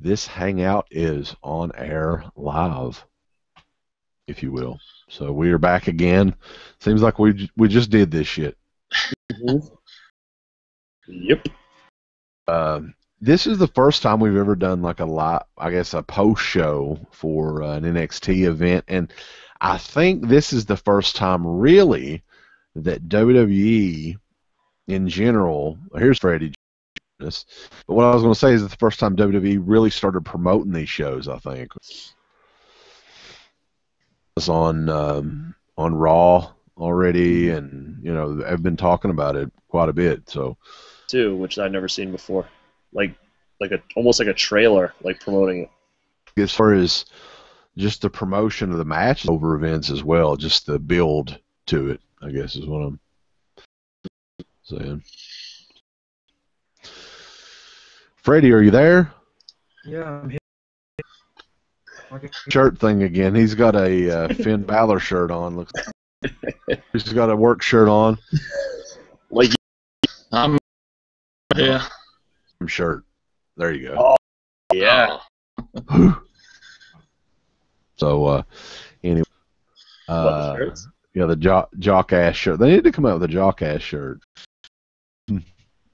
This hangout is on air live, if you will. So we are back again. Seems like we just did this shit. Mm-hmm. Yep. This is the first time we've ever done like a post show for an NXT event, and I think this is the first time really that WWE in general. Here's Freddie. But what I was going to say is that the first time WWE really started promoting these shows, I think, was on Raw already, and I've been talking about it quite a bit. So, too, which I've never seen before, almost like a trailer, like promoting it. As far as just the promotion of the match over events as well, just the build to it, I guess is what I'm saying. Freddie, are you there? Yeah, I'm here. Shirt thing again. He's got a Finn Balor shirt on. Looks. He's got a work shirt on. Like, yeah. Shirt. There you go. Oh, yeah. So, anyway. Yeah, the jock ass shirt. They need to come out with a jock ass shirt.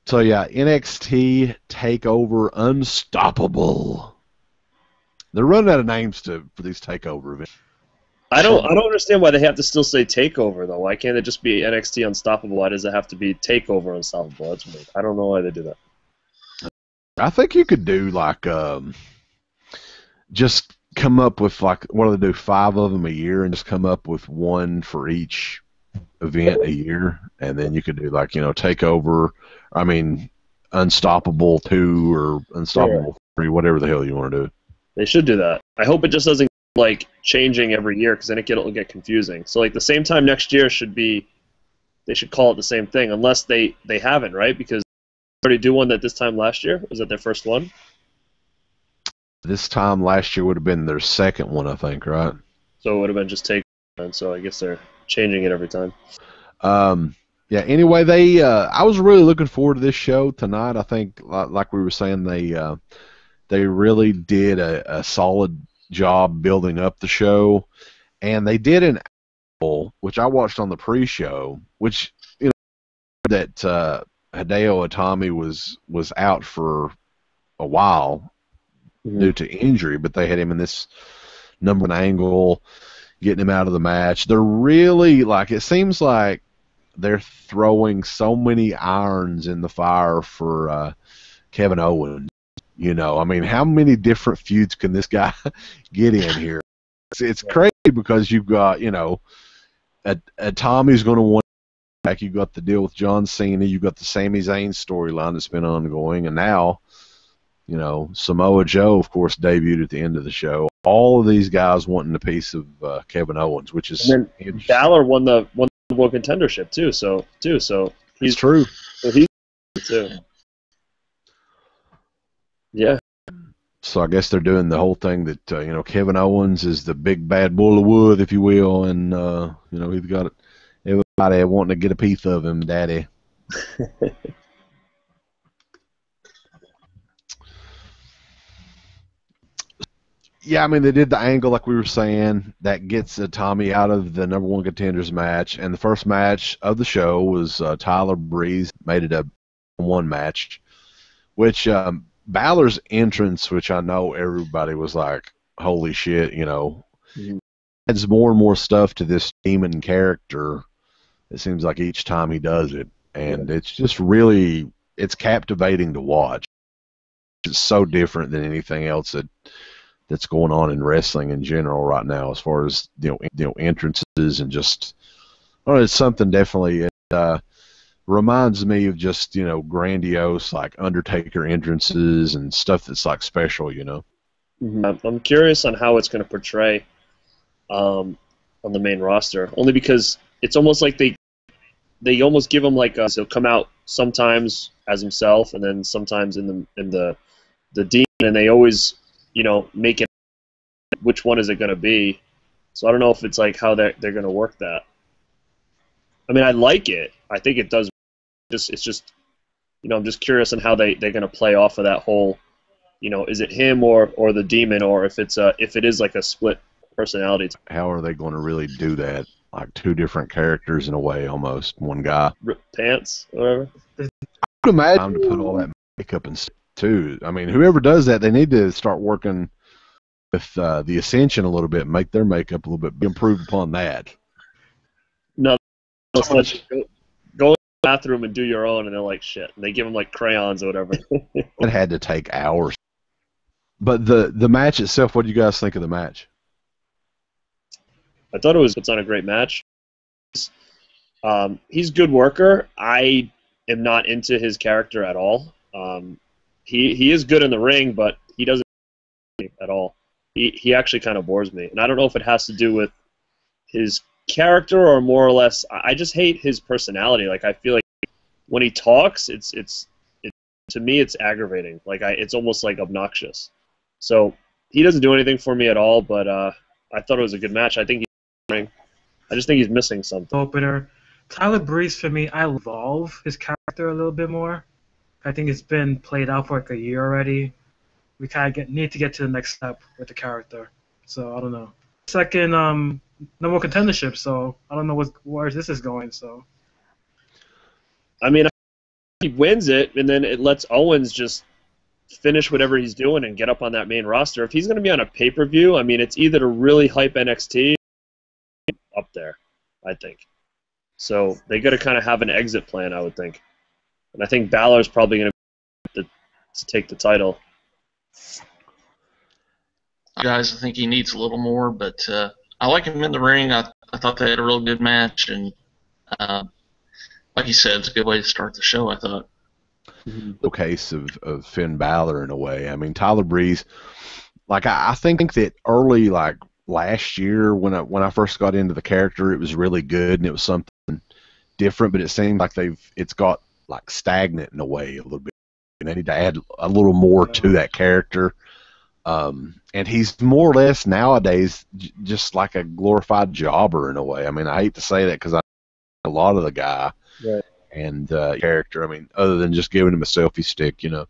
So yeah, NXT Takeover Unstoppable. They're running out of names for these Takeover events. I don't understand why they have to still say Takeover though. Why can't it just be NXT Unstoppable? Why does it have to be Takeover Unstoppable? That's weird. I don't know why they do that. I think you could do like just come up with like what do they do? 5 of them a year, and just come up with one for each event a year, and then you could do like Takeover. I mean, Unstoppable 2 or Unstoppable 3, whatever the hell you want to do. They should do that. I hope it just doesn't like changing every year, because then it'll get confusing. So like the same time next year they should call it the same thing, unless they haven't, right? Because they already do one that this time last year. Was that their first one? This time last year would have been their second one, I think, right? So it would have been just Takeover, and so I guess they're changing it every time. Yeah. Anyway, I was really looking forward to this show tonight. I think, like we were saying, they really did a solid job building up the show, and they did an angle, which I watched on the pre-show, which that Hideo Itami was out for a while due to injury, but they had him in this number 1 angle, getting him out of the match. They're really it seems like they're throwing so many irons in the fire for Kevin Owens. I mean, how many different feuds can this guy get in here? It's crazy because you've got, Tommy's going to want back. You've got the deal with John Cena. You've got the Sami Zayn storyline that's been ongoing. And now, Samoa Joe, of course, debuted at the end of the show. All of these guys wanting a piece of Kevin Owens, which is... And then Balor won the World Contendership, too. So he's true. So he's too. Yeah. So I guess they're doing the whole thing that Kevin Owens is the big bad bull of wood, if you will, and he's got everybody wanting to get a piece of him, Daddy. Yeah, I mean they did the angle like we were saying that gets Tommy out of the number 1 contenders match, and the first match of the show was Tyler Breeze made it a 1 match, which. Balor's entrance, which I know everybody was like, holy shit, adds more and more stuff to this demon character, it seems like each time he does it. And it's just really, it's captivating to watch. It's so different than anything else that's going on in wrestling in general right now, as far as, entrances and just, it's something definitely, reminds me of just, grandiose, like Undertaker entrances and stuff that's like special, I'm curious on how it's going to portray on the main roster, only because it's almost like they almost give him like he'll come out sometimes as himself and then sometimes in the demon, and they always make it which one is it going to be. So I don't know if it's like how they're going to work that. I mean, I like it. I think it does. It's just, I'm just curious on how they're going to play off of that whole is it him or the demon, or if it is like a split personality. How are they going to really do that? Like two different characters in a way, almost one guy. Rip pants, whatever. I would imagine time to put all that makeup and stuff too. I mean, whoever does that, they need to start working with the Ascension a little bit, make their makeup a little bit, improve upon that. No, go in the bathroom and do your own, and they're like shit. And they give them like crayons or whatever. It had to take hours. But the match itself, what do you guys think of the match? I thought it's not a great match. He's a good worker. I am not into his character at all. He is good in the ring, but he doesn't at all. He actually kind of bores me, and I don't know if it has to do with his character or more or less. I just hate his personality. Like I feel like when he talks, it's to me it's aggravating. Like it's almost like obnoxious. So he doesn't do anything for me at all. But I thought it was a good match. I just think he's missing something. Opener. Tyler Breeze, for me, I evolve his character a little bit more. I think it's been played out for like a year already. We kind of need to get to the next step with the character. So, I don't know. Second, no more contendership, so I don't know where this is going. So, I mean, he wins it, and then it lets Owens just finish whatever he's doing and get up on that main roster. If he's going to be on a pay-per-view, I mean, it's either to really hype NXT up there, I think. So they got to kind of have an exit plan, I would think. And I think Balor's probably going to take the title. Guys, I think he needs a little more, but I like him in the ring. I thought they had a real good match, and like you said, it's a good way to start the show, I thought. The case of Finn Balor in a way. I mean, Tyler Breeze, like I think that early, like last year when I first got into the character, it was really good and it was something different, but it seemed like it's got like stagnant in a way a little bit. And they need to add a little more to that character. And he's more or less nowadays just like a glorified jobber in a way. I mean, I hate to say that because I know a lot of the guy and character. I mean, other than just giving him a selfie stick, I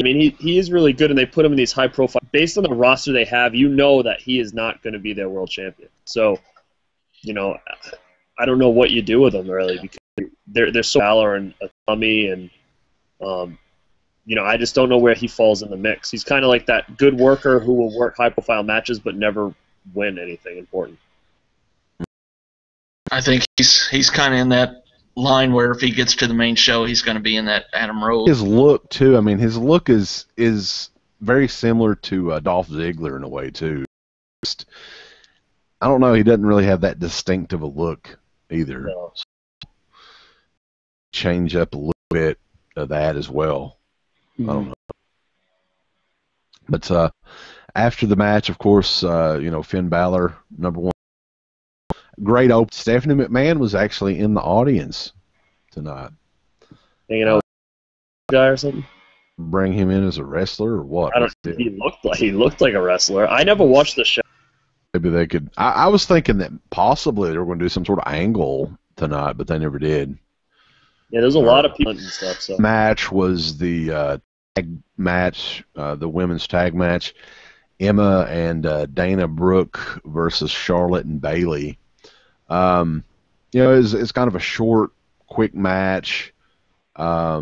mean, he is really good, and they put him in these high profile. Based on the roster they have, that he is not going to be their world champion. So, I don't know what you do with him really, because they're so Balor and Tommy and I just don't know where he falls in the mix. He's kind of like that good worker who will work high-profile matches but never win anything important. I think he's kind of in that line where if he gets to the main show, he's going to be in that Adam Rose. His look, too. I mean, his look is very similar to Dolph Ziggler in a way, too. I don't know. He doesn't really have that distinctive a look either. No. Change up a little bit of that as well. I don't know. But after the match, of course, Finn Balor, number one. Great open. Stephanie McMahon was actually in the audience tonight. Hanging out with a guy or something? Bring him in as a wrestler or what? I don't know. He looked like a wrestler. I never watched the show. Maybe they could. I was thinking that possibly they were going to do some sort of angle tonight, but they never did. Yeah, there's a lot of people and stuff. So match was the tag match, the women's tag match. Emma and Dana Brooke versus Charlotte and Bayley. It's kind of a short, quick match. I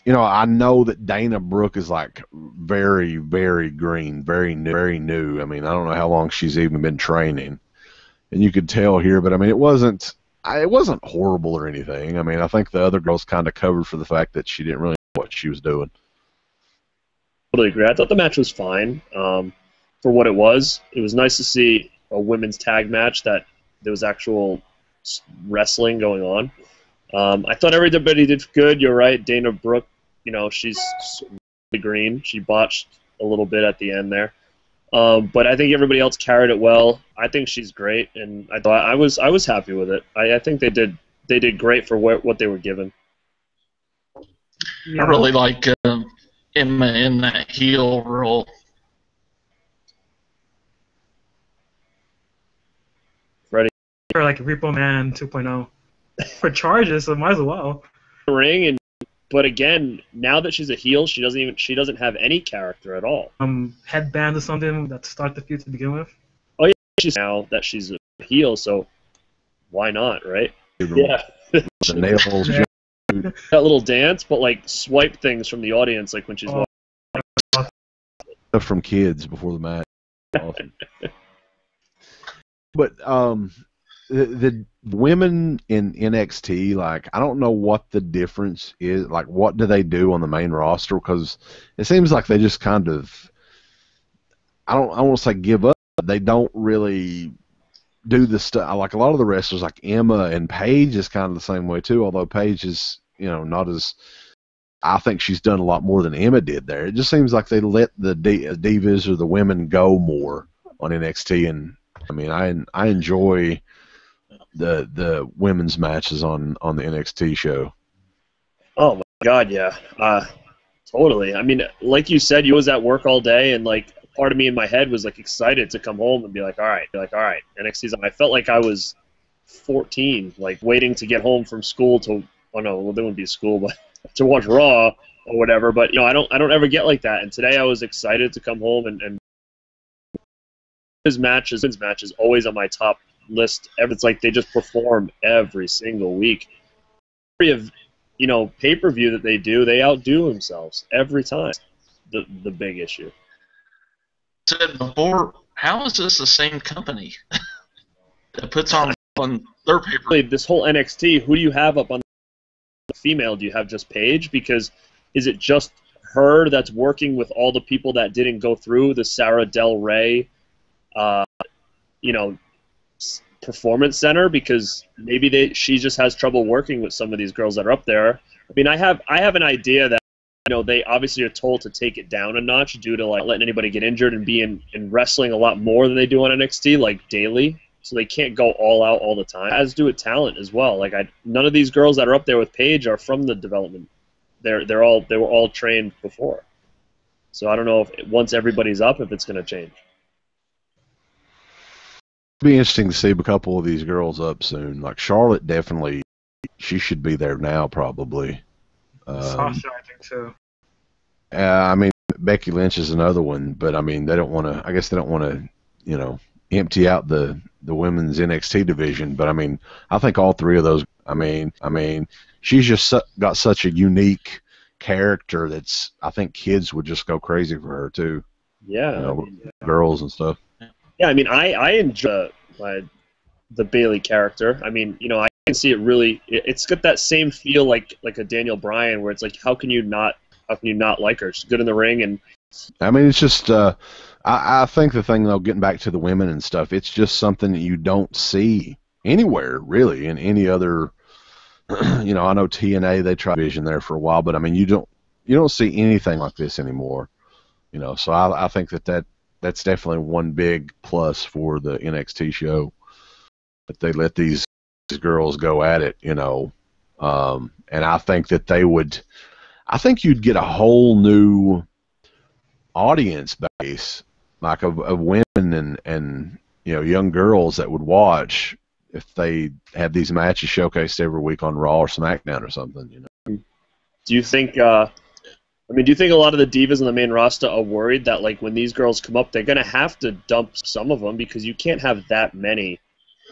know that Dana Brooke is like very, very green, very new. I mean, I don't know how long she's even been training, and you could tell here. But I mean, it wasn't horrible or anything. I mean, I think the other girls kind of covered for the fact that she didn't really know what she was doing. Totally agree. I thought the match was fine for what it was. It was nice to see a women's tag match that there was actual wrestling going on. I thought everybody did good. You're right. Dana Brooke, she's really green. She botched a little bit at the end there. But I think everybody else carried it well. I think she's great, and I thought I was happy with it. I think they did great for what they were given. I really like Emma in that heel role. Ready? Or like Repo Man 2.0 for charges, so might as well. Ring and But again, now that she's a heel, she doesn't have any character at all. Headband or something that start the feud to begin with. Oh yeah, now that she's a heel, so why not, right? Yeah. The nails. Yeah. That little dance, but like swipe things from the audience, like when she's walking. Stuff from kids before the match. Awesome. But the women in NXT, like, I don't know what the difference is. Like, what do they do on the main roster? Because it seems like they just kind of, I won't say give up. They don't really do the stuff. Like a lot of the wrestlers, like Emma and Paige, is kind of the same way too. Although Paige is, not as. I think she's done a lot more than Emma did there. It just seems like they let the divas or the women go more on NXT, and I mean, I enjoy the women's matches on the NXT show. Oh my God, yeah, totally. I mean, like you said, you was at work all day, and like part of me in my head was like excited to come home and be like, all right, NXT's on. I felt like I was 14, like waiting to get home from school to. Oh no, well, there wouldn't be school, but to watch Raw or whatever. But I don't ever get like that. And today I was excited to come home and his matches always on my top list. It's like they just perform every single week. Every pay-per-view that they do, they outdo themselves every time. The big issue. Said before, how is this the same company that puts on their pay-per-view? This whole NXT, who do you have up on the female? Do you have just Paige? Because is it just her that's working with all the people that didn't go through the Sarah Del Rey, performance center? Because maybe she just has trouble working with some of these girls that are up there. I mean, I have an idea that they obviously are told to take it down a notch due to like letting anybody get injured and be in wrestling a lot more than they do on NXT, like daily. So they can't go all out all the time, as do with talent as well. Like none of these girls that are up there with Paige are from the development. They were all trained before. So I don't know if once everybody's up, if it's going to change. It'll be interesting to see a couple of these girls up soon. Like Charlotte, definitely, she should be there now probably. Sasha, I think so. I mean, Becky Lynch is another one, but I mean, they don't want to. I guess they don't want to, empty out the women's NXT division. But I mean, I think all three of those. I mean, she's just got such a unique character that's. I think kids would just go crazy for her too. Yeah, girls and stuff. Yeah, I mean, I enjoy the Bayley character. I mean, I can see it really. It's got that same feel like a Daniel Bryan, where it's like, how can you not like her? She's good in the ring, and I mean, it's just. I think the thing, though, getting back to the women and stuff, it's just something that you don't see anywhere, really, in any other, I know TNA, they tried vision there for a while, but, I mean, you don't see anything like this anymore, so I think that's definitely one big plus for the NXT show, that they let these girls go at it, and I think that I think you'd get a whole new audience base, like of women and young girls that would watch if they had these matches showcased every week on Raw or SmackDown or something. Do you think? Do you think a lot of the divas on the main roster are worried that like when these girls come up, they're gonna have to dump some of them because you can't have that many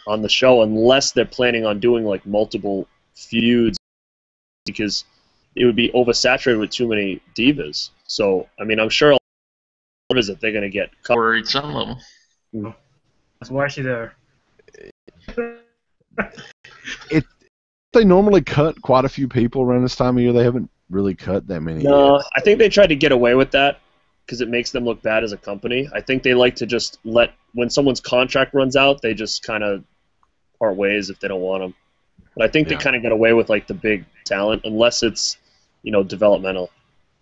on the show unless they're planning on doing like multiple feuds, because it would be oversaturated with too many divas. So I mean, I'm sure. What is it? They're going to get cut. Worried some of them. That's why she's there. They normally cut quite a few people around this time of year. They haven't really cut that many yet. I think they tried to get away with that because it makes them look bad as a company. I think they like to just when someone's contract runs out, they just kind of part ways if they don't want them. But I think they kind of get away with like the big talent, unless it's developmental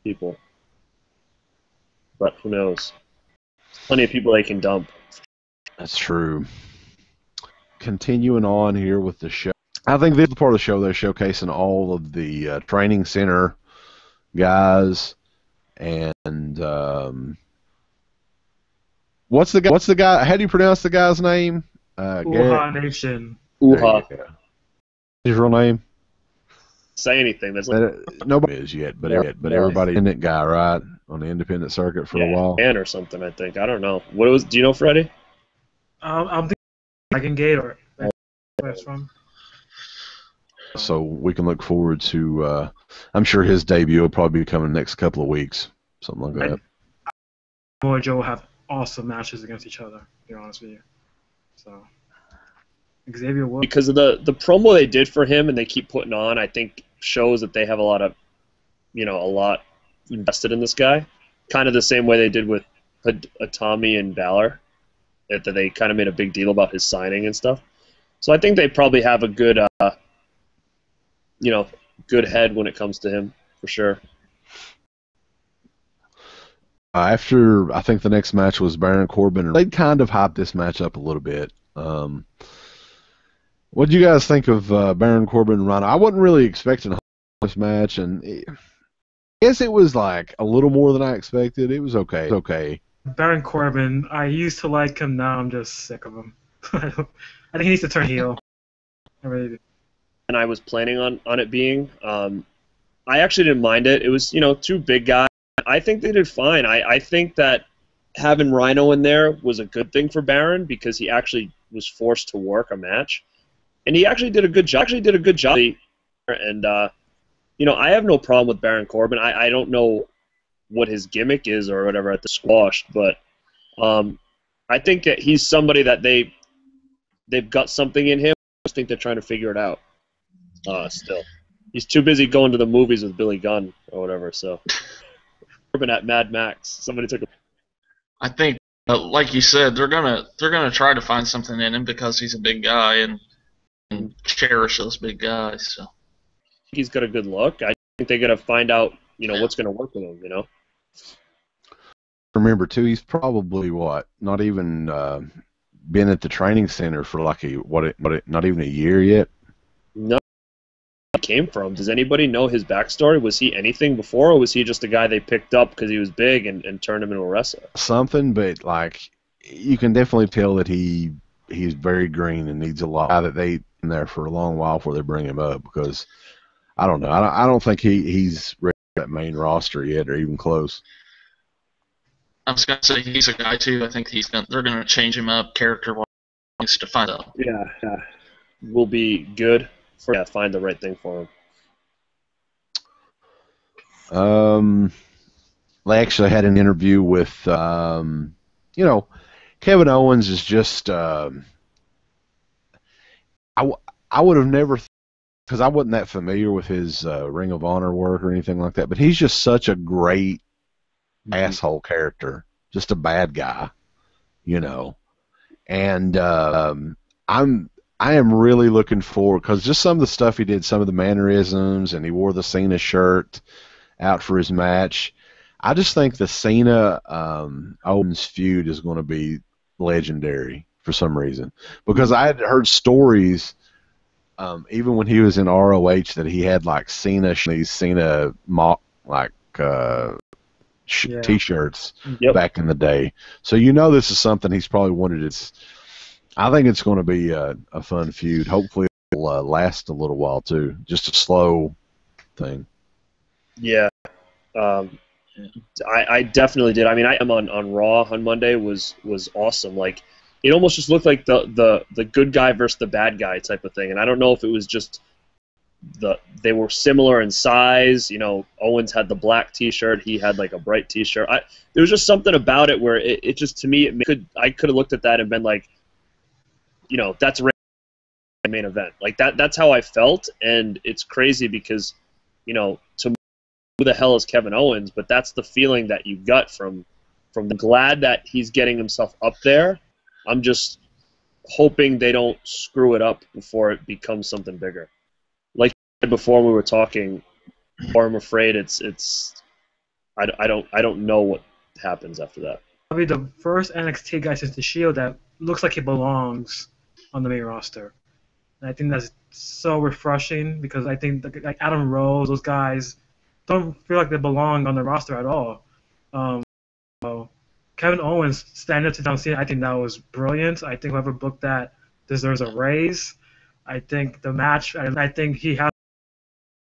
people. But who knows? Plenty of people they can dump. That's true. Continuing on here with the show. I think this is the part of the show they're showcasing all of the training center guys. And what's the guy? How do you pronounce the guy's name? Uha Nation. Uha. His real name? say anything. There's like nobody is yet, but everybody independent guy, right, on the independent circuit for a while. Or something. I think I don't know. What it was? Do you know, Freddie? I'm thinking Dragon Gate or where it's from. So we can look forward to. I'm sure his debut will probably be coming the next couple of weeks, something like that. Samoa Joe will have awesome matches against each other. To be honest with you, so Xavier Woods, because of the promo they did for him and they keep putting on, I think shows that they have a lot invested in this guy. Kind of the same way they did with Tommy and Balor, that they kind of made a big deal about his signing and stuff. So I think they probably have a good, good head when it comes to him for sure. After, I think the next match was Baron Corbin. They'd kind of hyped this match up a little bit. What did you guys think of Baron Corbin and Rhino? I wasn't really expecting this match, and I guess it was like a little more than I expected. It was okay. It was okay. Baron Corbin, I used to like him. Now I'm just sick of him. I think he needs to turn heel. I really do. And I was planning on it being. I actually didn't mind it. It was, two big guys. I think they did fine. I think that having Rhino in there was a good thing for Baron because he actually was forced to work a match, and he actually did a good job. And I have no problem with Baron Corbin. I don't know what his gimmick is or whatever at the squash, but I think that he's somebody that they've got something in him. I think they're trying to figure it out. Still, he's too busy going to the movies with Billy Gunn or whatever. So. At Mad Max. Somebody took a. I think, like you said, they're gonna try to find something in him because he's a big guy and cherish those big guys. So he's got a good look. I think they're gonna find out, what's gonna work with him. Remember too, he's probably not even been at the training center for like not even a year yet. No. Came from. Does anybody know his backstory? Was he anything before, or was he just a guy they picked up because he was big and turned him into a wrestler? Something, but like you can definitely tell that he's very green and needs a lot. That they in there for a long while before they bring him up because I don't know. I don't think he's ready for that main roster yet or even close. I was gonna say he's a guy too. I think they're gonna change him up character-wise to find out. Yeah, will be good. Find the right thing for him. They actually had an interview with, Kevin Owens is just, I would have never, because I wasn't that familiar with his Ring of Honor work or anything like that, but he's just such a great asshole character, just a bad guy, and I am really looking forward because just some of the stuff he did, some of the mannerisms, and he wore the Cena shirt out for his match. I just think the Cena Owens feud is going to be legendary for some reason because I had heard stories even when he was in ROH that he had like these Cena T-shirts back in the day. So this is something he's probably wanted. I think it's going to be a fun feud. Hopefully it'll last a little while, too. Just a slow thing. Yeah. I definitely did. I mean, I am on Raw on Monday was awesome. Like, it almost just looked like the good guy versus the bad guy type of thing. And I don't know if it was just they were similar in size. Owens had the black T-shirt. He had, like, a bright T-shirt. There was just something about it where it just, to me, I could have looked at that and been like, that's a main event. Like that's how I felt, and it's crazy because, to who the hell is Kevin Owens? But that's the feeling that you got from the glad that he's getting himself up there. I'm just hoping they don't screw it up before it becomes something bigger. Like before we were talking, or I'm afraid I don't know what happens after that. I'll be the first NXT guy since the Shield that looks like he belongs on the main roster. And I think that's so refreshing because I think like Adam Rose, those guys don't feel like they belong on the roster at all. So Kevin Owens standing up to John Cena, I think that was brilliant. I think whoever booked that deserves a raise. I think the match, I think he has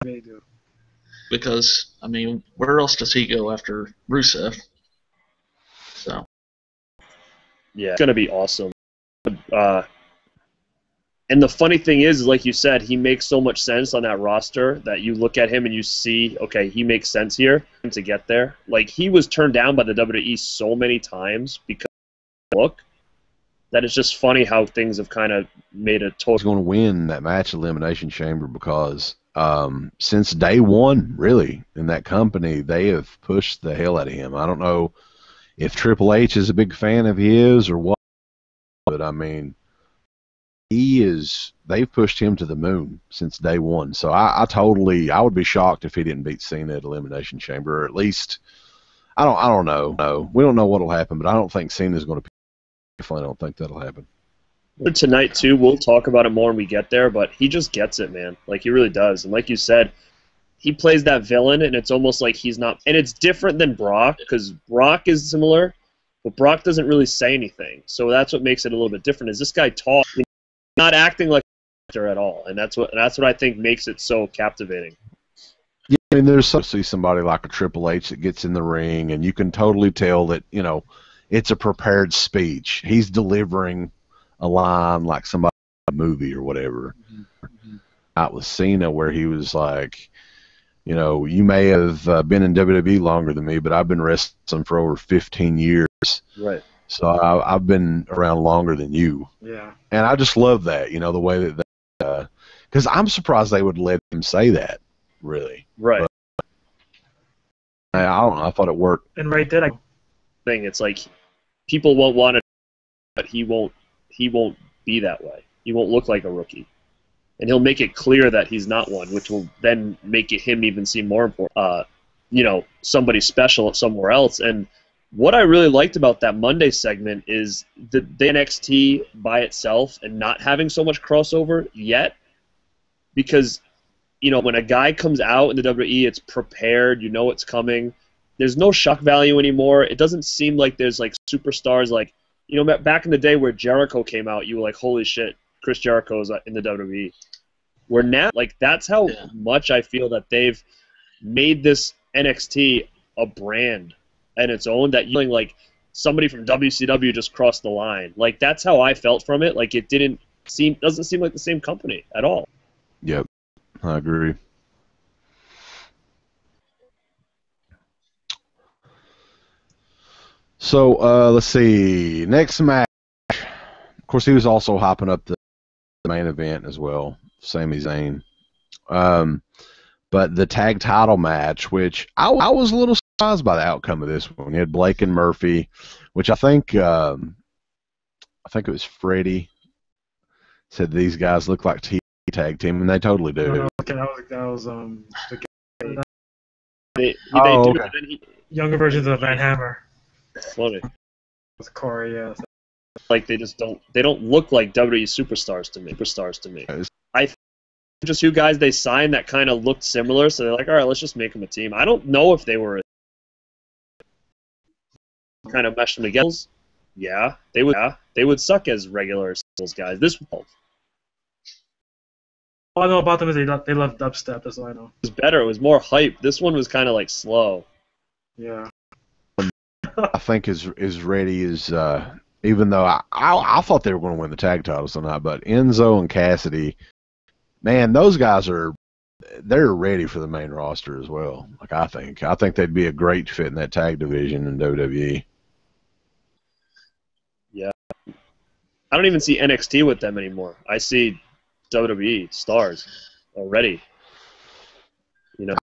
They do. Because, I mean, where else does he go after Rusev? So. Yeah, it's gonna be awesome. And the funny thing is, like you said, he makes so much sense on that roster that you look at him and you see, okay, he makes sense here to get there. Like, he was turned down by the WWE so many times because of the look that it's just funny how things have kind of made a total. He's going to win that match Elimination Chamber because since day one, really, in that company, they have pushed the hell out of him. I don't know if Triple H is a big fan of his or what, but I mean, they've pushed him to the moon since day one. So I would be shocked if he didn't beat Cena at Elimination Chamber, or at least, I don't know. No, we don't know what will happen, but I don't think Cena's going to. I don't think that'll happen. Tonight too, we'll talk about it more when we get there, but he just gets it, man. Like, he really does. And like you said, he plays that villain, and it's almost like he's not. And it's different than Brock, because Brock is similar, but Brock doesn't really say anything. So that's what makes it a little bit different. Is this guy talks, not acting like an actor at all, and that's what I think makes it so captivating. Yeah, I mean, there's see somebody like a Triple H that gets in the ring, and you can totally tell that it's a prepared speech. He's delivering a line like somebody in a movie or whatever. Mm-hmm. Out with Cena, where he was like, you may have been in WWE longer than me, but I've been wrestling for over 15 years. Right. So I've been around longer than you. Yeah. And I just love that, the way that because I'm surprised they would let him say that, really. Right. But, I don't know. I thought it worked. And right there, it's like people won't want it, but he won't be that way. He won't look like a rookie. And he'll make it clear that he's not one, which will then make him even seem more important. Somebody special somewhere else. And what I really liked about that Monday segment is the NXT by itself and not having so much crossover yet, because when a guy comes out in the WWE, it's prepared, it's coming. There's no shock value anymore. It doesn't seem like there's like superstars like back in the day where Jericho came out, you were like, holy shit, Chris Jericho's in the WWE. Where now, like, that's how much I feel that they've made this NXT a brand and its own, that like somebody from WCW just crossed the line. Like, that's how I felt from it. Like, it doesn't seem like the same company at all. Yep, I agree. So let's see. Next match. Of course, he was also hopping up the main event as well, Sami Zayn. But the tag title match, which I was a little surprised by the outcome of this one. You had Blake and Murphy, which I think it was Freddie said these guys look like tag team, and they totally do. No, that was the guy. They do, okay. but then Younger versions of Van Hammer. Funny. With Corey, yeah. Like, they don't look like WWE superstars to me. I think just two guys they signed that kind of looked similar, so they're like, all right, let's just make them a team. I don't know if they were kind of meshed them together. Yeah, they would suck as regular singles guys. All I know about them is they love dubstep. That's all I know. It was better. It was more hype. This one was kind of like slow. Yeah. I think is ready as even though I thought they were going to win the tag titles tonight, but Enzo and Cassidy, man, those guys they're ready for the main roster as well. Like, I think they'd be a great fit in that tag division in WWE. Yeah, I don't even see NXT with them anymore. I see WWE stars already.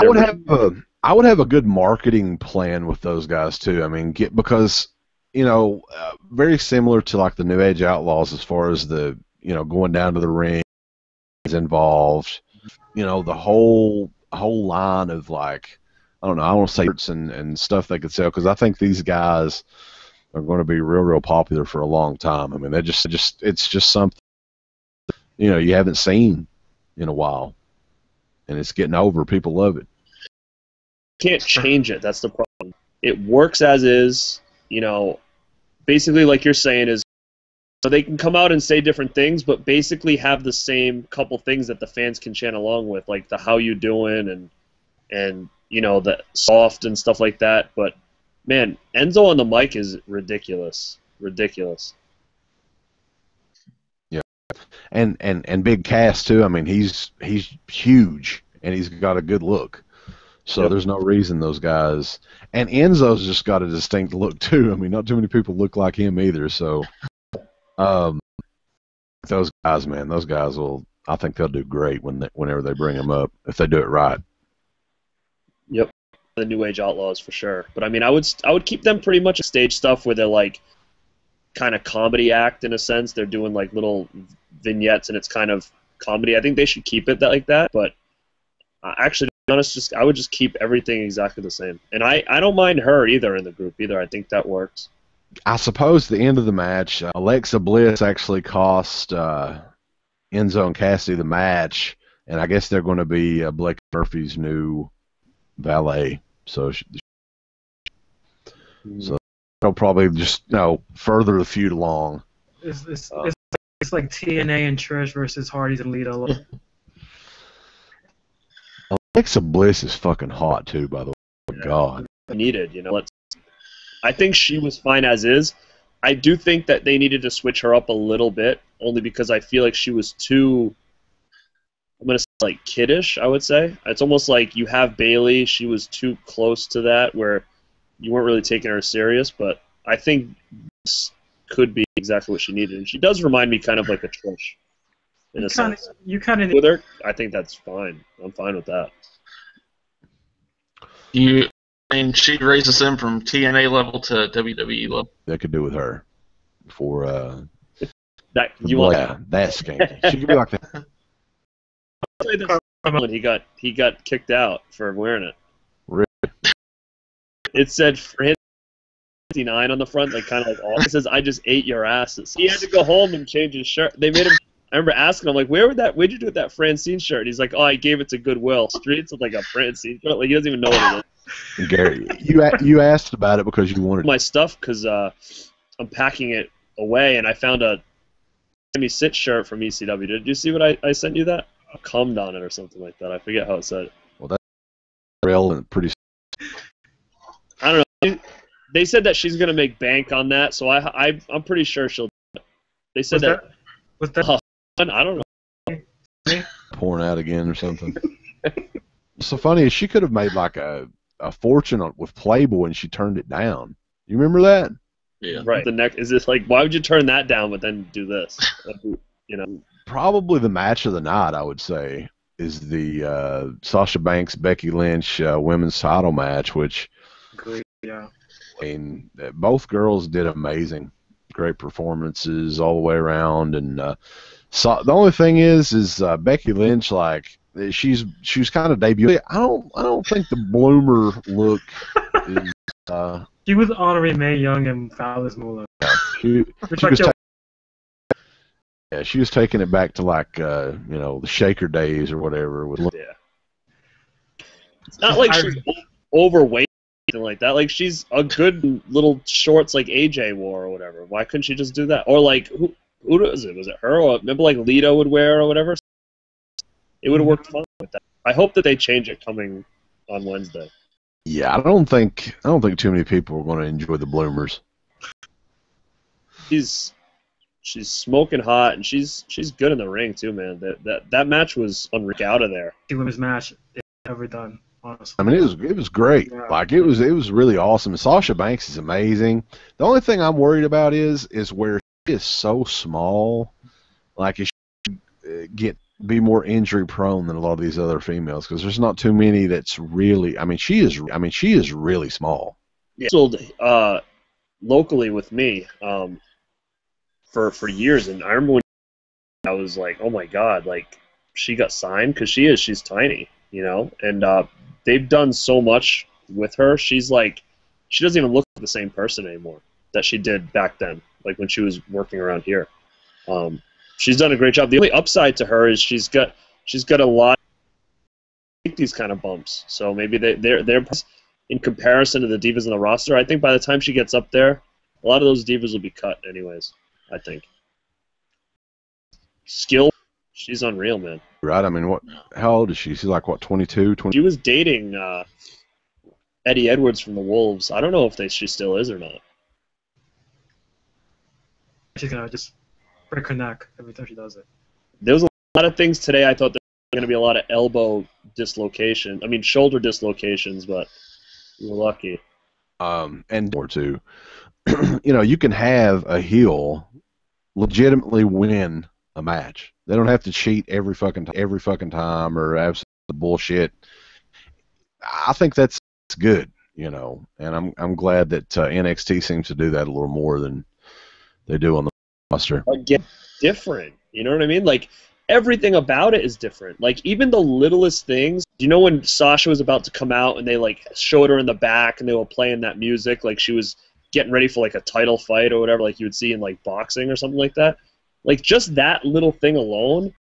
I would have a good marketing plan with those guys too. I mean, because very similar to like the New Age Outlaws as far as the going down to the ring is involved. The whole line of, like, I don't know, I want to say shirts and stuff they could sell, because I think these guys are going to be real popular for a long time. I mean, it's just something you haven't seen in a while, and it's getting over. People love it. Can't change it. That's the problem. It works as is. Basically, like you're saying, is So they can come out and say different things, but basically have the same couple things that the fans can chant along with, like the "how you doing" and you know, the soft and stuff like that. But man, Enzo on the mic is ridiculous. Ridiculous. Yeah. And big Cass too. I mean, he's huge and he's got a good look. So Yep. there's no reason those guys. And Enzo's just got a distinct look too. I mean, not too many people look like him either. So, those guys, man, those guys will. I think they'll do great whenever they bring them up if they do it right. Yep. The New Age Outlaws for sure. But I mean, I would keep them pretty much stage stuff where they're like kind of comedy act in a sense. They're doing like little vignettes and it's kind of comedy. I think they should keep it like that. But actually, to be honest, I would just keep everything exactly the same. And I don't mind her either in the group either. I think that works. I suppose the end of the match, Alexa Bliss actually cost Enzo and Cassidy the match, and I guess they're going to be Blake Murphy's new valet. So they'll probably just further the feud along. It's like TNA and Trish versus Hardy's and Lita. Alexa Bliss is fucking hot too, by the way. Oh, God. Needed, I think she was fine as is. I do think that they needed to switch her up a little bit, only because I feel like she was too, I'm going to say, like, kiddish, I would say. It's almost like you have Bayley, she was too close to that, where you weren't really taking her serious, but I think this could be exactly what she needed. And she does remind me kind of like a Trish, in a sense. You kind of with her, I think that's fine. I'm fine with that. And she raises them from TNA level to WWE level. They could do with her for that skanky. She could be like that. When he got kicked out for wearing it. Really? It said for him 59 on the front, like kind of like it says, "I just ate your asses." He had to go home and change his shirt. They made him. I remember asking him, like, where'd you do with that Francine shirt? And he's like, "Oh, I gave it to Goodwill." Streets with like a Francine shirt. Like he doesn't even know what it is. And Gary, you asked about it because you wanted my stuff because I'm packing it away, and I found a Sammy Sit shirt from ECW. Did you see what I sent you that? I cummed on it or something like that. I forget how it said. Well, that's real and pretty. I don't know. They said that she's gonna make bank on that, so I'm pretty sure she'll. They said was that I don't know. Pouring out again or something. So funny is she could have made like a fortune with Playboy and she turned it down. You remember that? Yeah. Right. The next is this like, why would you turn that down but then do this? Probably the match of the night, I would say, is the Sasha Banks Becky Lynch women's title match, which yeah. I mean, both girls did amazing, great performances all the way around, and so the only thing is Becky Lynch, like, she's kind of debuting. I don't think the bloomer look is. She was honoring Mae Young and Fowler's Moolah. She was taking it back to like the Shaker days or whatever. It's not like she's overweight or anything like that. Like she's a good little shorts like AJ wore or whatever. Why couldn't she just do that? Or like who was it? Was it her? Or remember like Lita would wear or whatever? It would have worked fine with that. I hope that they change it coming on Wednesday. Yeah, I don't think too many people are going to enjoy the bloomers. She's smoking hot and she's good in the ring too, man. That match was unreal out of there. The women's match ever done, honestly. I mean, it was great. Yeah. Like it was really awesome. Sasha Banks is amazing. The only thing I'm worried about is where she is so small. Like it should be more injury prone than a lot of these other females because there's not too many that's really. I mean, she is really small. Yeah. Locally with me for years, and I remember when I was like, oh my god, like she got signed because she's tiny, and they've done so much with her. She's like, she doesn't even look like the same person anymore that she did back then, like when she was working around here. She's done a great job. The only upside to her is she's got a lot of these kind of bumps. So maybe they're in comparison to the divas in the roster. I think by the time she gets up there, a lot of those divas will be cut anyways. I think. skill, she's unreal, man. Right? I mean, how old is she? She's like, what, 22, 20? She was dating Eddie Edwards from the Wolves. I don't know if she still is or not. She's gonna just break her neck every time she does it. There was a lot of things today. I thought there was going to be a lot of shoulder dislocations, but we were lucky. And or two. You can have a heel legitimately win a match. They don't have to cheat every fucking time or absolute bullshit. I think that's good, and I'm glad that NXT seems to do that a little more than they do on the roster. Again, different. You know what I mean? Like, everything about it is different. Like, even the littlest things. When Sasha was about to come out and they, like, showed her in the back and they were playing that music, like she was getting ready for, like, a title fight or whatever, like you would see in, like, boxing or something like that. Like, just that little thing alone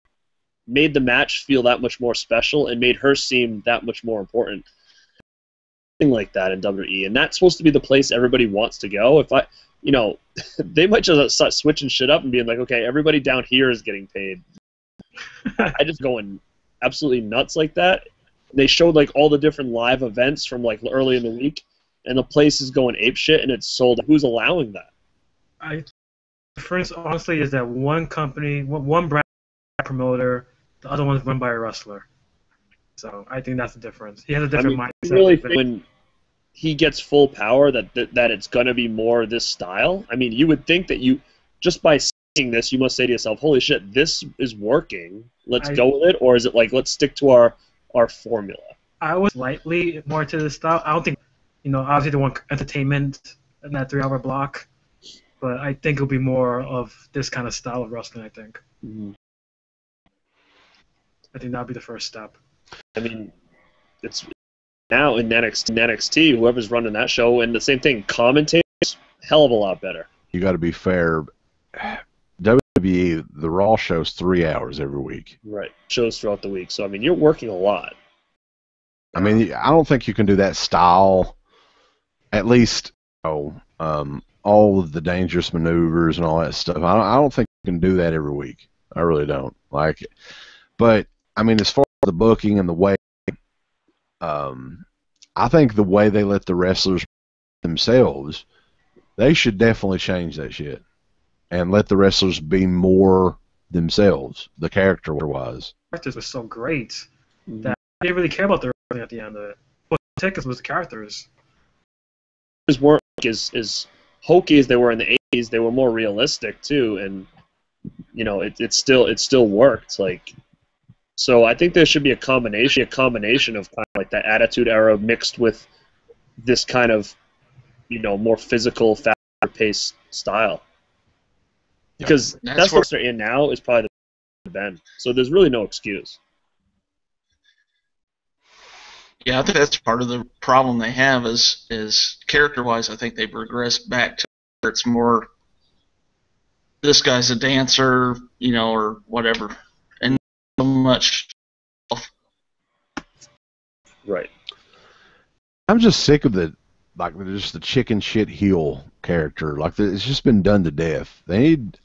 made the match feel that much more special and made her seem that much more important. Thing like that in WWE. And that's supposed to be the place everybody wants to go. They might just start switching shit up and being like, okay, everybody down here is getting paid. I just going absolutely nuts like that. They showed like all the different live events from like early in the week, and the place is going apeshit, and it's sold. Who's allowing that? The difference, honestly, is that one company, one brand promoter, the other one's run by a wrestler. So I think that's the difference. He has a different mindset. Really, when he gets full power, that it's going to be more this style. I mean, you would think that just by seeing this, you must say to yourself, holy shit, this is working. Let's go with it. Or is it like, let's stick to our formula? I was slightly more to this style. I don't think, obviously they want entertainment in that 3-hour block, but I think it'll be more of this kind of style of wrestling, I think. Mm-hmm. I think that'll be the first step. I mean, it's now in NXT, whoever's running that show, and the same thing, commentators, hell of a lot better. You got to be fair. WWE, the Raw show's 3 hours every week. Right, shows throughout the week. So I mean, you're working a lot. I mean, I don't think you can do that style. At least, all of the dangerous maneuvers and all that stuff. I don't think you can do that every week. I really don't. But I mean, as far as the booking and the way, I think the way they let the wrestlers themselves, they should definitely change that shit and let the wrestlers be more themselves, the character-wise. The characters were so great that I didn't really care about the wrestling at the end of it. What took us was the characters. Weren't as hokey as they were in the 80s. They were more realistic too, and it still worked. So I think there should be a combination of kind of like that Attitude Era mixed with this kind of more physical, faster-paced style. Because that's what they're in now is probably the Ben. So there's really no excuse. Yeah, I think that's part of the problem they have is character-wise. I think they've regressed back to where it's more this guy's a dancer, or whatever, and not so much. Right. I'm just sick of the chicken shit heel character. It's just been done to death. They need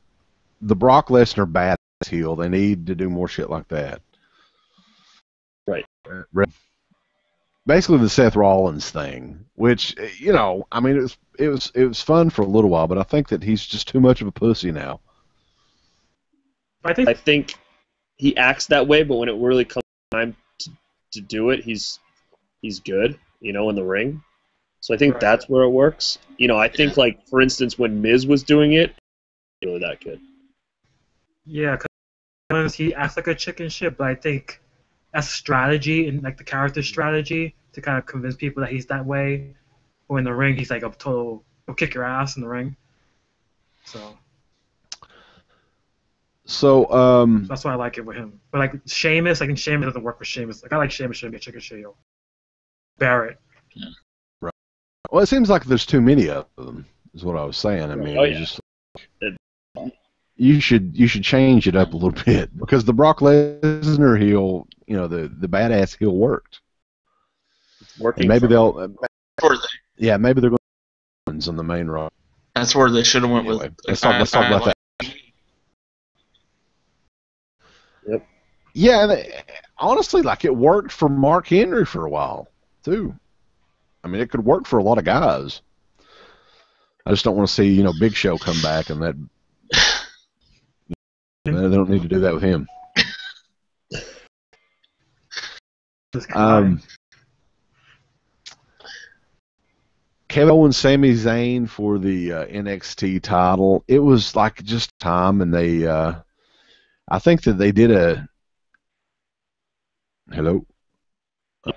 the Brock Lesnar badass heel. They need to do more shit like that. Right. Basically the Seth Rollins thing, which I mean it was fun for a little while, but I think that he's just too much of a pussy now. I think he acts that way, but when it really comes time to do it, he's good, in the ring. So I think that's where it works. I think for instance when Miz was doing it, really that good. Yeah, because he acts like a chicken shit, but I think as a strategy and the character strategy to kind of convince people that he's that way, or in the ring he's like a total, he'll kick your ass in the ring. So that's why I like it with him. But Sheamus, I think Sheamus doesn't work with Sheamus. I like Sheamus should be a chicken shit heel. Barrett. Yeah. Right. Well, it seems like there's too many of them. Is what I was saying. I mean, just you should change it up a little bit because the Brock Lesnar heel, the badass heel worked. It's working. And maybe they'll. Maybe they're going on the main roster. That's where they should have went with. Let's talk about that. Yep. Yeah, honestly, like it worked for Mark Henry for a while too. I mean, it could work for a lot of guys. I just don't want to see Big Show come back, and that they don't need to do that with him. Kevin Owens, Sami Zayn for the NXT title. It was like just time, and they, I think that they did a. Hello. For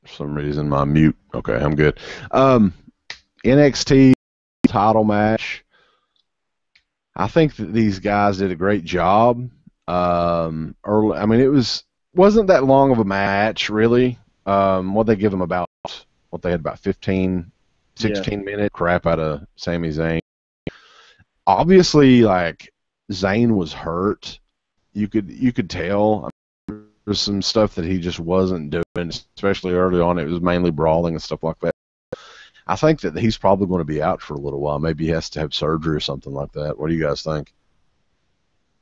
some reason, my mute. Okay, I'm good. NXT title match. I think that these guys did a great job. Early, I mean, wasn't that long of a match, really. What they give them about? What they had about 15, 16 minute crap out of Sami Zayn. Obviously, like Zayn was hurt. You could tell. There's some stuff that he just wasn't doing, especially early on. It was mainly brawling and stuff like that. I think that he's probably going to be out for a little while. Maybe he has to have surgery or something like that. What do you guys think?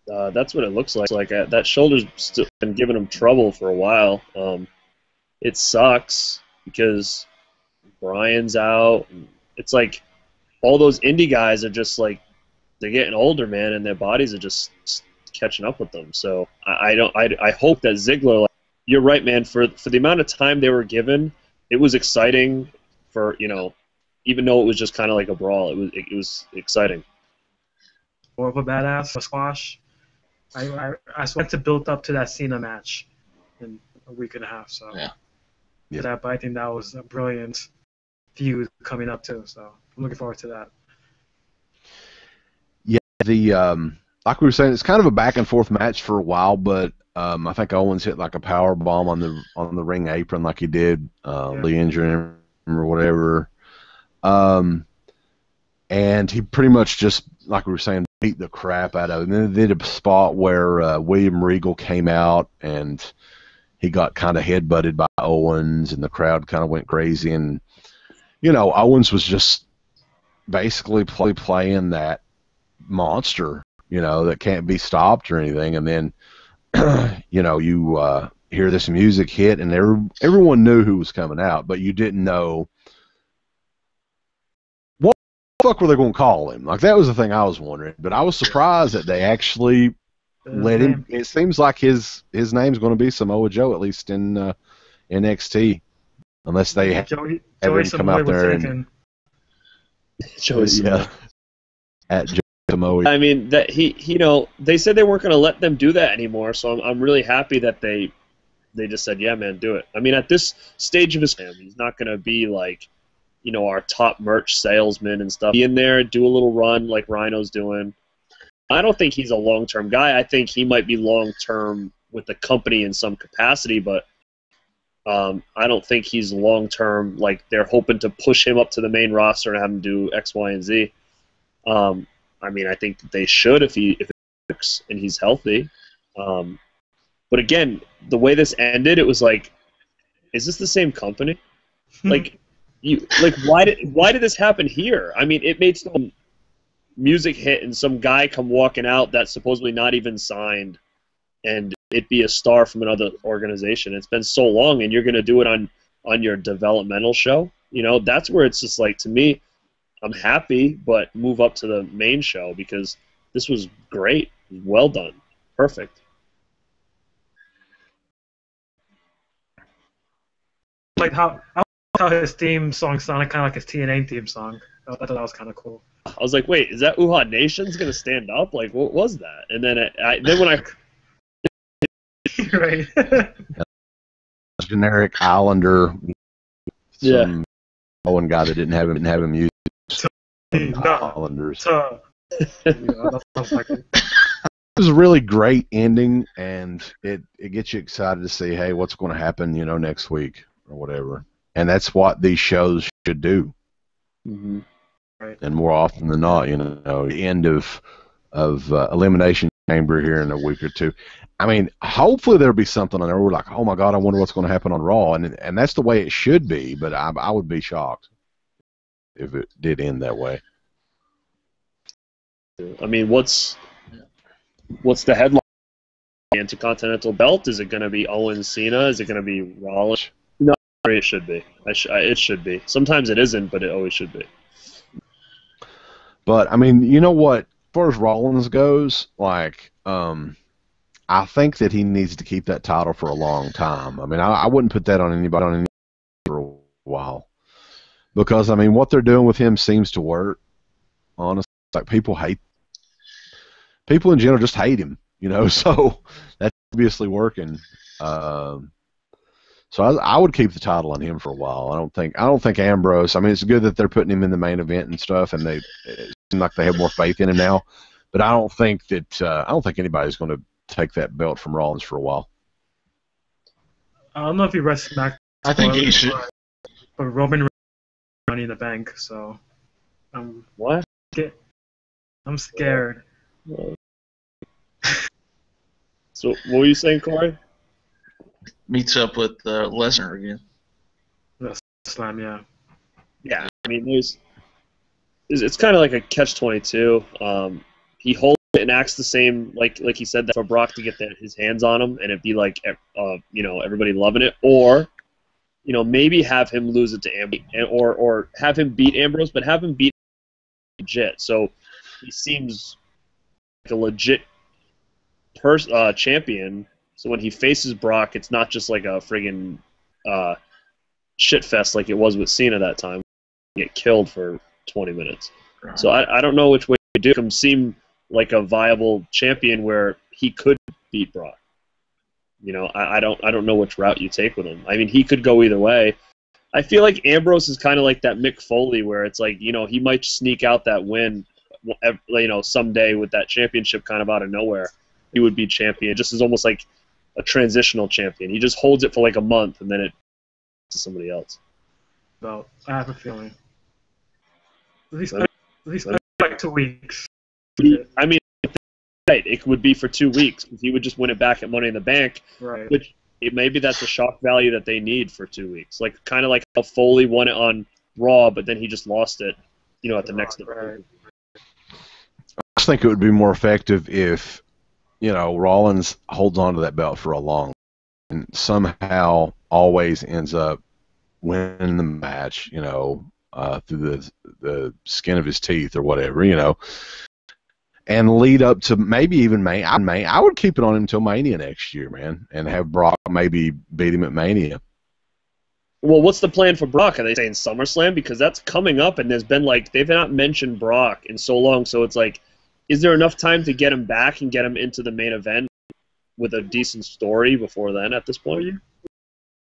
That's what it looks like. That shoulder's still been giving him trouble for a while. It sucks because Brian's out. It's like all those indie guys are just like they're getting older, man, and their bodies are just catching up with them. So I hope that Ziggler. You're right, man. For the amount of time they were given, it was exciting. For even though it was just kind of like a brawl, it was exciting. More of a badass, a squash. I went to build up to that Cena match in a week and a half. So yeah. But I think that was a brilliant feud coming up too. So I'm looking forward to that. Yeah, like we were saying, it's kind of a back and forth match for a while, but I think Owens hit like a power bomb on the ring apron like he did Lee injuring him or whatever. And he pretty much just, like we were saying, beat the crap out of him. And then they did a spot where William Regal came out and he got kind of headbutted by Owens, and the crowd kind of went crazy. And, Owens was just basically playing that monster, that can't be stopped or anything. And then, you hear this music hit, and everyone knew who was coming out, but you didn't know what the fuck were they going to call him. Like, that was the thing I was wondering. But I was surprised that they actually let him. It seems like his name's going to be Samoa Joe, at least in NXT, unless they have him come out there and Joey Samoa. At Joe Samoa. I mean, that they said they weren't going to let them do that anymore, so I'm really happy that they just said, yeah, man, do it. I mean, at this stage of his career, he's not going to be like, our top merch salesman and stuff. Be in there, do a little run like Rhino's doing. I don't think he's a long-term guy. I think he might be long-term with the company in some capacity, but I don't think he's long-term. Like, they're hoping to push him up to the main roster and have him do X, Y, and Z. I mean, I think that they should if it works and he's healthy. But again, the way this ended, it was like, is this the same company? Like, why did this happen here? I mean, it made some music hit and some guy come walking out that's supposedly not even signed, and it be a star from another organization. It's been so long, and you're going to do it on your developmental show. That's where it's just like, to me, I'm happy, but move up to the main show because this was great. Well done. Perfect. Like how his theme song sounded kind of like his TNA theme song. I thought that was kind of cool. I was like, wait, is that Uhaa Nation's going to stand up? Like, what was that? And then then when I... Right. Generic Islander. Some Owen guy that didn't have him use Islanders. That sounds like it. It was a really great ending, and it gets you excited to see, hey, what's going to happen, next week or whatever. And that's what these shows should do. Mm-hmm. Right. And more often than not, the end of Elimination Chamber here in a week or two. I mean, hopefully there'll be something on there where we're like, oh my God, I wonder what's going to happen on Raw, and that's the way it should be. But I would be shocked if it did end that way. I mean, what's what's the headline? Intercontinental belt? Is it going to be Owens Cena? Is it going to be Rollins? No, it should be. It should be. Sometimes it isn't, but it always should be. But I mean, you know what? As far as Rollins goes, like, I think that he needs to keep that title for a long time. I mean, I wouldn't put that on anybody for a while, because I mean, what they're doing with him seems to work. Honestly, like people in general just hate him, you know. So that's obviously working. So I would keep the title on him for a while. I don't think Ambrose. I mean, it's good that they're putting him in the main event and stuff, and it seems like they have more faith in him now. But I don't think anybody's going to take that belt from Rollins for a while. I don't know if he rests back. I think he should. But Roman Money in the Bank, so What? I'm scared. So what were you saying, Corey? Meets up with Lesnar again. Slam, yeah. Yeah, I mean, it's kind of like a catch-22. He holds it and acts the same, like he said, that for Brock to get his hands on him, and it'd be like, everybody loving it, or, maybe have him lose it to Ambrose, or have him beat Ambrose, but have him beat legit. So he seems like a legit champion. So when he faces Brock, it's not just like a friggin' shit fest like it was with Cena that time. Get killed for 20 minutes. Right. So I don't know which way to do him seem like a viable champion where he could beat Brock. I don't know which route you take with him. I mean, he could go either way. I feel like Ambrose is kind of like that Mick Foley, where it's like, he might sneak out that win, someday with that championship kind of out of nowhere. He would be champion, just as almost like a transitional champion. He just holds it for like a month and then it to somebody else. Well, I have a feeling. At least like 2 weeks. I mean, right, it would be for 2 weeks because he would just win it back at Money in the Bank. Right. Which maybe that's a shock value that they need for 2 weeks. Like kind of like how Foley won it on Raw, but then he just lost it, at the next event. Right. I just think it would be more effective if Rollins holds on to that belt for a long and somehow always ends up winning the match, through the skin of his teeth or whatever, and lead up to maybe even May. I would keep it on him until Mania next year, man, and have Brock maybe beat him at Mania. Well, what's the plan for Brock? Are they saying SummerSlam? Because that's coming up, and there's been they've not mentioned Brock in so long, so it's like, is there enough time to get him back and get him into the main event with a decent story before then at this point?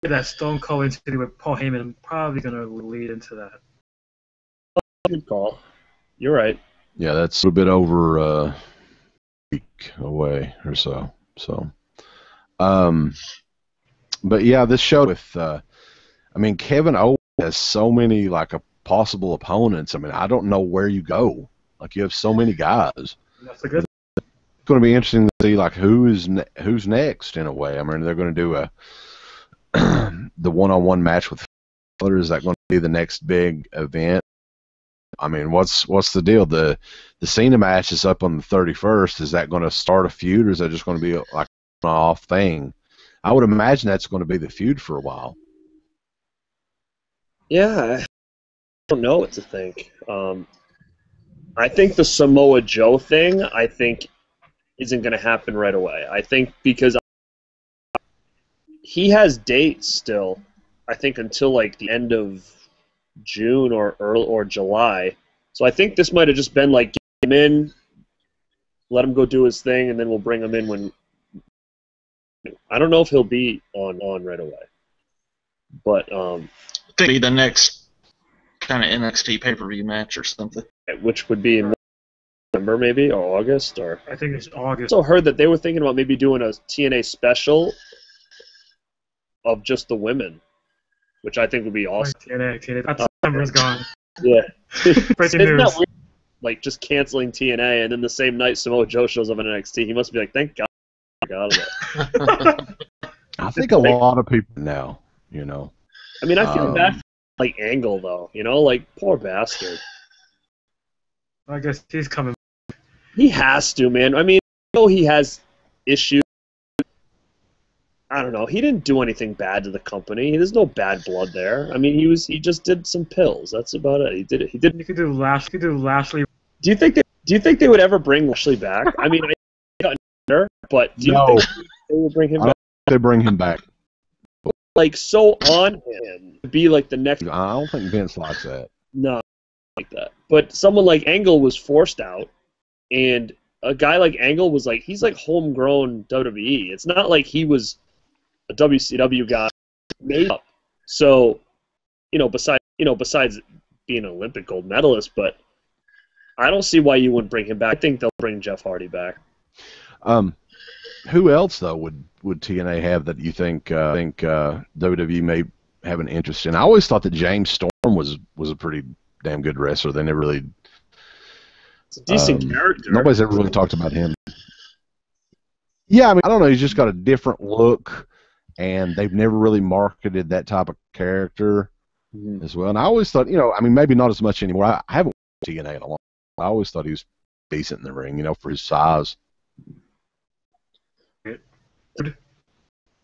That Stone Cold interview with Paul Heyman probably going to lead into that. Good call. You're right. Yeah, that's a little bit over a week away or so. But yeah, this show with, Kevin Owens has so many possible opponents. I mean, I don't know where you go. You have so many guys. That's a good. It's going to be interesting to see who's next in a way. I mean, they're going to do the one-on-one match with Fowler. Is that going to be the next big event? I mean, what's the deal? The Cena match is up on the 31st. Is that going to start a feud, or is that just going to be an off thing? I would imagine that's going to be the feud for a while. Yeah, I don't know what to think. I think the Samoa Joe thing, isn't going to happen right away. I think because he has dates still, I think until the end of June or July. So I think this might have just been get him in, let him go do his thing, and then we'll bring him in when. I don't know if he'll be on right away, but I think it'll be the next kind of NXT pay-per-view match or something. Which would be in November maybe, or August, or I think it's August. I also heard that they were thinking about maybe doing a TNA special of just the women, which I think would be awesome. TNA. That September's gone. Yeah. Breaking news. Just canceling TNA, and then the same night Samoa Joe shows up in NXT, he must be like, thank God I got out of that. I think a lot of people now, I mean, I feel bad for Angle, though. Poor bastard. I guess he's coming. He has to, man. I mean, know he has issues. I don't know. He didn't do anything bad to the company. There's no bad blood there. I mean, he just did some pills. That's about it. He did. You could do Lashley. Do you think they would ever bring Lashley back? I mean, I got better, but do you No. think they would bring him I back? don't think they bring him back. Like so on him to be like the next. I don't think Vince likes that. No, like that. But someone like Angle was forced out, and a guy like Angle was like he's like homegrown WWE. It's not like he was a WCW guy made up. So, besides being an Olympic gold medalist, but I don't see why you wouldn't bring him back. I think they'll bring Jeff Hardy back. Who else though would TNA have that you think WWE may have an interest in? I always thought that James Storm was a pretty damn good wrestler. They never really. It's a decent character. Nobody's ever really talked about him. Yeah, I mean, I don't know. He's just got a different look, and they've never really marketed that type of character as well. And I always thought, I mean, maybe not as much anymore. I haven't watched TNA in a long time. I always thought he was decent in the ring, for his size.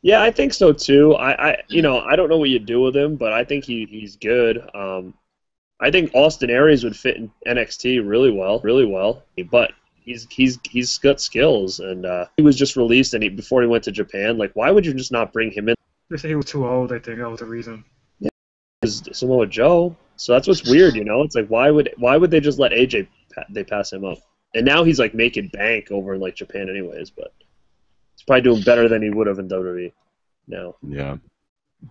Yeah, I think so too. I don't know what you do with him, but I think he's good. I think Austin Aries would fit in NXT really well. But he's got skills, and he was just released, and before he went to Japan. Like, why would you just not bring him in? They said he was too old. I think that was the reason. Yeah, Samoa Joe. So that's what's weird, It's like why would they just let AJ they pass him up? And now he's like making bank over in like Japan, anyways. But he's probably doing better than he would have in WWE now. Yeah.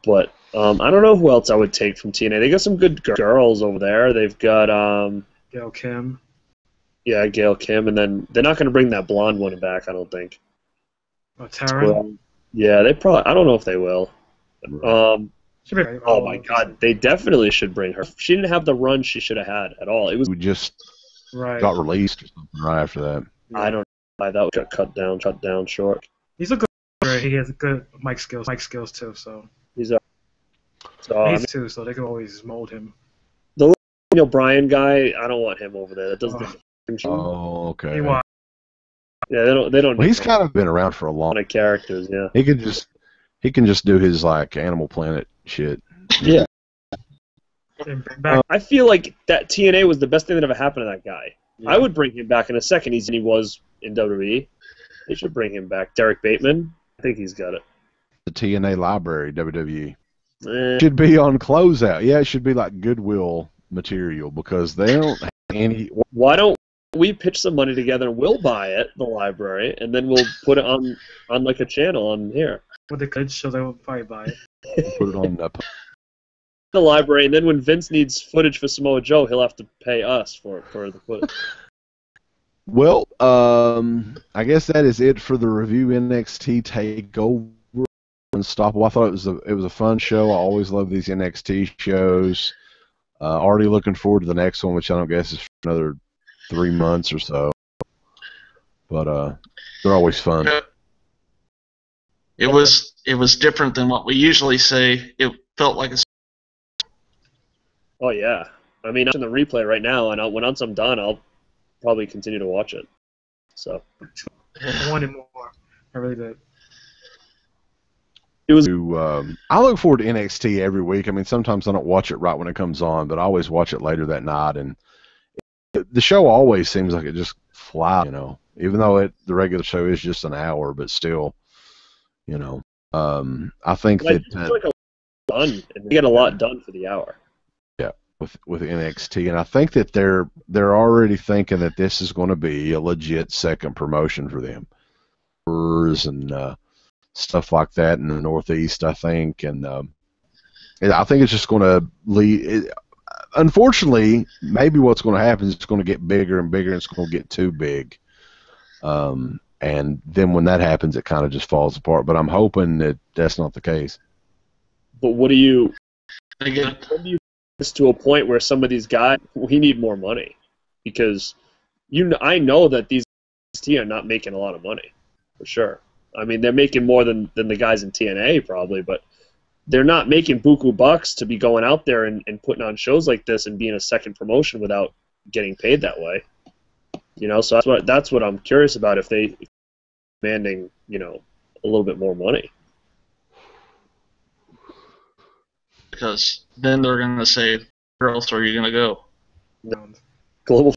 But I don't know who else I would take from TNA. They got some good girls over there. They've got Gail Kim. Yeah, Gail Kim, and then they're not going to bring that blonde one back, I don't think. Taryn? Yeah, they probably. I don't know if they will. Oh my God, they definitely should bring her. She didn't have the run she should have had at all. It was. We just got released or something right after that. I don't know why that got cut down short. He's a good. He has good mic skills too. So he's so they can always mold him. The Daniel Bryan guy, I don't want him over there. That doesn't. Oh, okay. Yeah, they don't. Well, he's kind of been around for a long. Of characters, yeah. He can just do his like Animal Planet shit. Yeah. I feel like that TNA was the best thing that ever happened to that guy. Yeah. I would bring him back in a second. He was in WWE. They should bring him back. Derek Bateman, I think he's got it. The TNA library, WWE. Should be on closeout. Yeah, it should be like Goodwill material because they don't have any. Why don't we pitch some money together and we'll buy it, the library, and then we'll put it on like a channel on here. With the kids, so they will probably buy it. Put it on the library, and then when Vince needs footage for Samoa Joe, he'll have to pay us for the footage. Well, I guess that is it for the review NXT Takeover. Unstoppable. I thought it was a fun show. I always love these NXT shows. Already looking forward to the next one, which I don't guess is for another 3 months or so. But they're always fun. It was different than what we usually say. It felt like a. Oh yeah, I mean, I'm in the replay right now, and once I'm done, I'll probably continue to watch it. So. I wanted more. I really did. It was. I look forward to NXT every week. I mean, sometimes I don't watch it right when it comes on, but I always watch it later that night, and the show always seems like it just flies. Even though the regular show is just an hour, but still, I think that it's like a lot done, and we get a lot done for the hour. Yeah, with NXT, and I think that they're already thinking that this is going to be a legit second promotion for them, and stuff like that in the Northeast, I think, and I think it's just going to lead. Unfortunately, maybe what's going to happen is it's going to get bigger and bigger, and it's going to get too big. And then when that happens, it kind of just falls apart. But I'm hoping that that's not the case. But when do you get to a point where some of these guys, we need more money? Because I know that these NXT are not making a lot of money, for sure. I mean, they're making more than the guys in TNA probably, but they're not making buku bucks to be going out there and putting on shows like this and being a second promotion without getting paid that way. So that's what I'm curious about. If they demanding, a little bit more money. Because then they're going to say, where else are you going to go? Global